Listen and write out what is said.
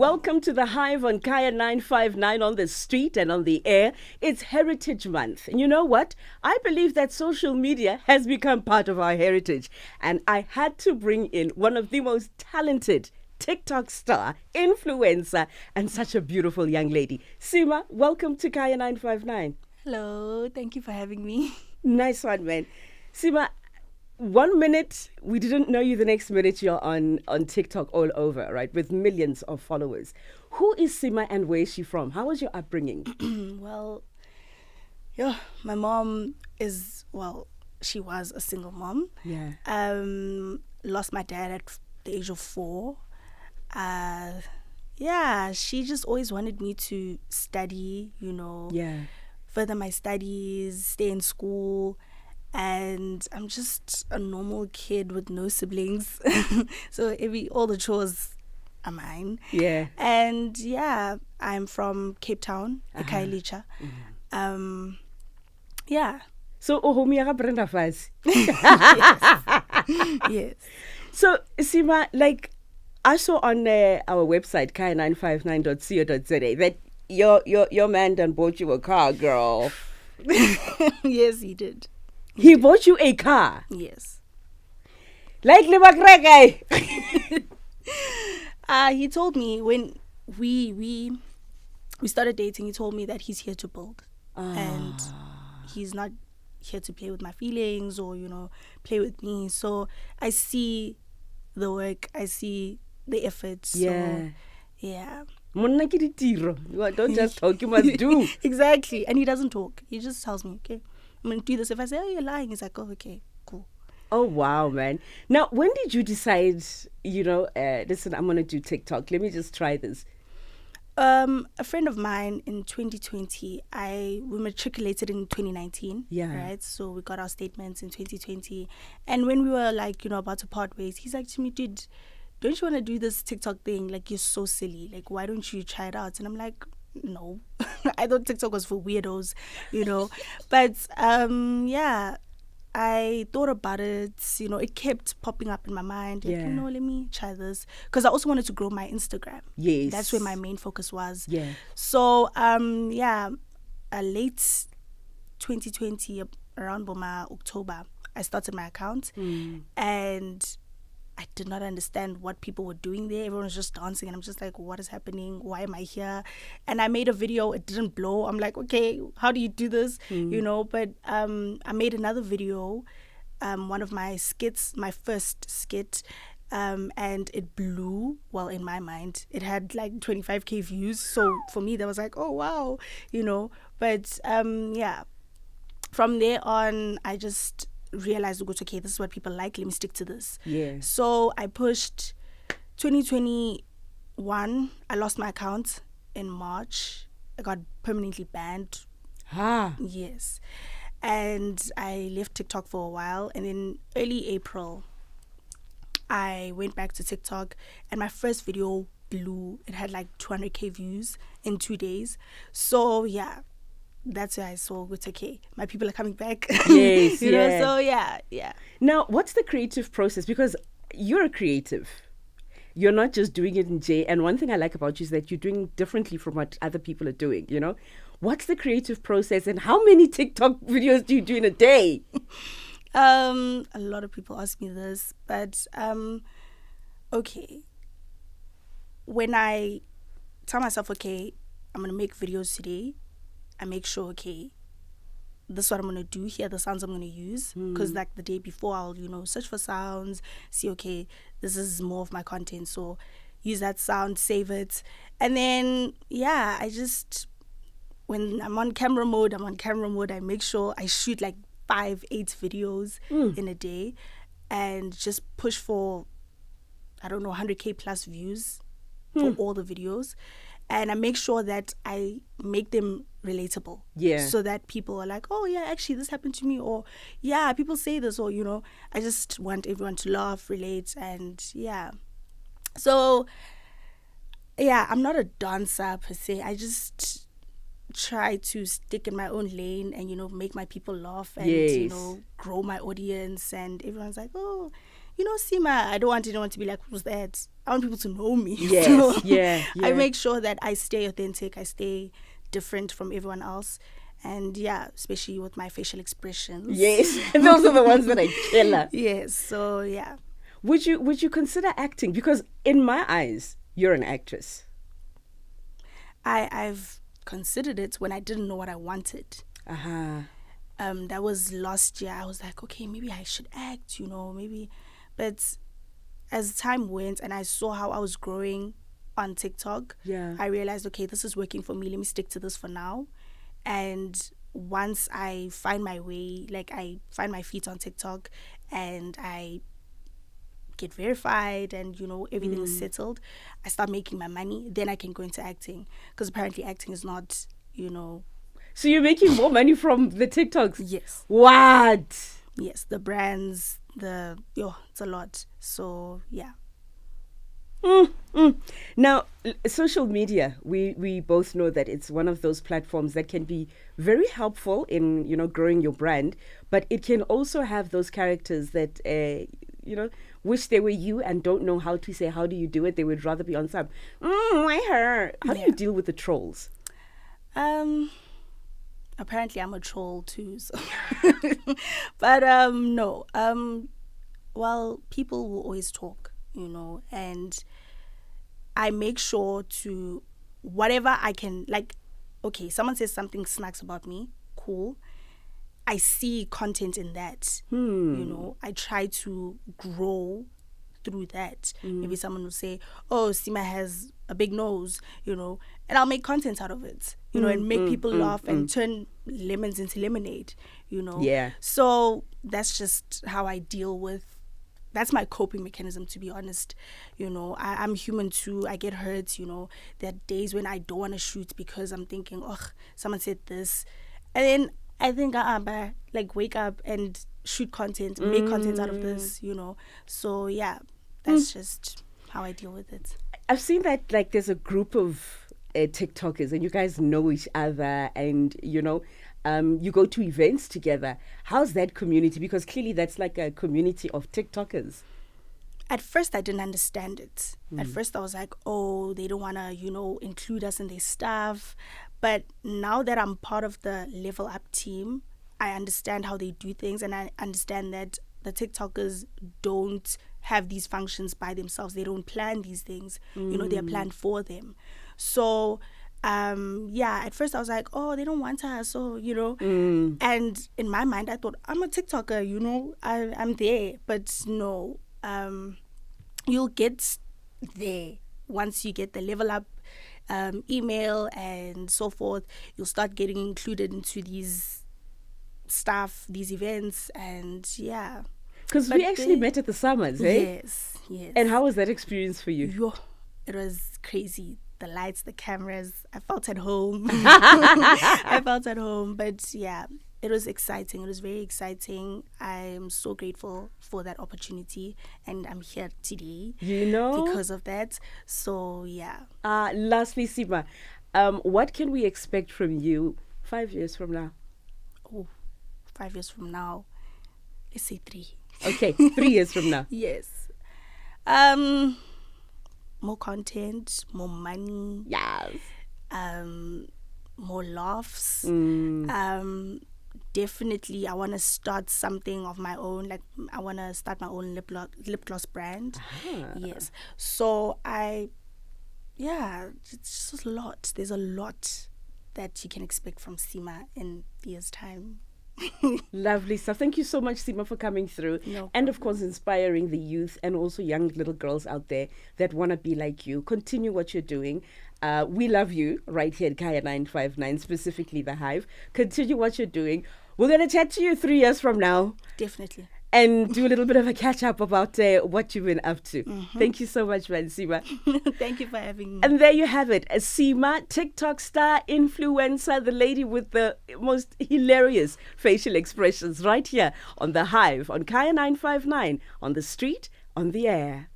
Welcome to the Hive on Kaya 959 on the street and on the air. It's Heritage Month. And you know what? I believe that social media has become part of our heritage. And I had to bring in one of the most talented TikTok star, influencer, and such a beautiful young lady. Seemah, welcome to Kaya 959. Hello, thank you for having me. Nice one, man. Seemah, 1 minute we didn't know you, the next minute you're on TikTok all over, right, with millions of followers. Who is Seemah and where is she from? How was your upbringing? My mom she was a single mom. Yeah. Lost my dad at the age of 4. She just always wanted me to study, further my studies, stay in school. And I'm just a normal kid with no siblings. So all the chores are mine. Yeah. And I'm from Cape Town, Ikailicha. So Ohomia Brenda Faz. Yes. So Seemah, like I saw on our website kaya959.co.za that your man done bought you a car, girl. Yes, he did. He bought you a car. Yes. Like Libakrege. He told me when we started dating, he told me that he's here to build. And he's not here to play with my feelings or, play with me. So I see the work, I see the effort. So, yeah. Don't just talk, you must do. Exactly. And he doesn't talk. He just tells me, okay, I'm going to do this. If I say, oh, you're lying, he's like, oh, okay, cool. Oh, wow, man. Now, when did you decide, listen, I'm going to do TikTok. Let me just try this. A friend of mine in 2020, we matriculated in 2019. Yeah. Right? So we got our statements in 2020. And when we were about to part ways, he's like to me, dude, don't you want to do this TikTok thing? Like, you're so silly. Like, why don't you try it out? And I'm like, no. I thought TikTok was for weirdos, But, I thought about it. It kept popping up in my mind. Like, let me try this. Because I also wanted to grow my Instagram. Yes. That's where my main focus was. Yeah. So, late 2020, around Boma, October, I started my account. And I did not understand what people were doing there. Everyone was just dancing and I'm just like, what is happening? Why am I here? And I made a video. It didn't blow. I'm like, okay, how do you do this? But I made another video, one of my skits, my first skit, and it blew. Well, in my mind, it had like 25K views. So for me, that was like, oh, wow, But from there on, I just realized, okay, this is what people like, let me stick to this. So I pushed 2021. I lost my account in March. I got permanently banned. Yes. And I left TikTok for a while, and then early April I went back to TikTok and my first video blew. It had like 200K views in 2 days. So that's where I saw, it's okay, my people are coming back. Yes, So yeah. Now, what's the creative process? Because you're a creative. You're not just doing it in J. And one thing I like about you is that you're doing differently from what other people are doing, What's the creative process and how many TikTok videos do you do in a day? A lot of people ask me this, but okay. When I tell myself, okay, I'm going to make videos today, I make sure, okay, this is what I'm going to do here, the sounds I'm going to use. Because like the day before, I'll, search for sounds, see, okay, this is more of my content. So use that sound, save it. And then, when I'm on camera mode, I make sure I shoot like 5-8 videos in a day and just push for, 100K plus views for all the videos. And I make sure that I make them relatable. Yeah. So that people are like, oh, yeah, actually, this happened to me. Or, yeah, people say this. Or, I just want everyone to laugh, relate. And, So, I'm not a dancer per se. I just try to stick in my own lane and, make my people laugh and, grow my audience. And everyone's like, oh, Seemah, I don't want anyone to be like, who's that? I want people to know me. Yes, So yeah. I make sure that I stay authentic, I stay different from everyone else. And yeah, especially with my facial expressions. Yes, those are the ones that are killer. Yes, so yeah. Would you consider acting? Because in my eyes, you're an actress. I've considered it when I didn't know what I wanted. Uh-huh. That was last year. I was like, okay, maybe I should act, maybe. But as time went and I saw how I was growing on TikTok, Yeah. I realized, okay, this is working for me. Let me stick to this for now. And once I find my way, like I find my feet on TikTok and I get verified and everything is settled, I start making my money, then I can go into acting, because apparently acting is not So you're making more money from the TikToks? Yes. What? Yes, the brands, it's a lot. So yeah. Now, social media, we both know that it's one of those platforms that can be very helpful in, growing your brand, but it can also have those characters that, wish they were you and don't know how to say, how do you do it? They would rather be on some, why her? How do you deal with the trolls? Apparently I'm a troll too, so. But no. Well, people will always talk, and I make sure to, whatever I can, like, okay, someone says something snacks about me, cool. I see content in that, I try to grow through that. Maybe someone will say, oh, Seemah has a big nose, and I'll make content out of it, and make people laugh and turn lemons into lemonade, Yeah. So that's just how I deal with. That's my coping mechanism, to be honest. I'm human too. I get hurt, There are days when I don't want to shoot because I'm thinking, oh, someone said this. And then I think, wake up and shoot content, make content out of this, So yeah, that's just how I deal with it. I've seen that, there's a group of TikTokers and you guys know each other and, you go to events together. How's that community? Because clearly that's like a community of TikTokers. At first, I didn't understand it. At first, I was like, oh, they don't want to, include us in their stuff. But now that I'm part of the Level Up team, I understand how they do things. And I understand that the TikTokers don't have these functions by themselves. They don't plan these things. They're planned for them. So at first I was like, oh, they don't want us, so and in my mind I thought, I'm a TikToker, I'm there. But no, you'll get there once you get the Level Up email and so forth. You'll start getting included into these stuff, these events, and yeah. Because we actually met at the summers, eh? Yes. And how was that experience for you? It was crazy. The lights, the cameras, I felt at home. But yeah, it was exciting. It was very exciting. I'm so grateful for that opportunity, and I'm here today, because of that. So yeah. Lastly, Seemah, what can we expect from you 5 years from now? Oh, 5 years from now, let's say 3. Okay, 3 years from now. Yes. More content, more money. Yes. More laughs. Definitely, I want to start something of my own. Like, I want to start my own lip gloss brand. Yes. So it's just a lot. There's a lot that you can expect from Seemah in years' time. Lovely stuff. Thank you so much, Seemah, for coming through. And of course, inspiring the youth and also young little girls out there that want to be like you. Continue what you're doing. We love you right here at Kaya 959, specifically the Hive. Continue what you're doing. We're going to chat to you 3 years from now. Definitely. And do a little bit of a catch up about what you've been up to. Thank you so much, man, Seemah. Thank you for having me. And there you have it. Seemah, TikTok star, influencer, the lady with the most hilarious facial expressions right here on The Hive, on Kaya 959, on the street, on the air.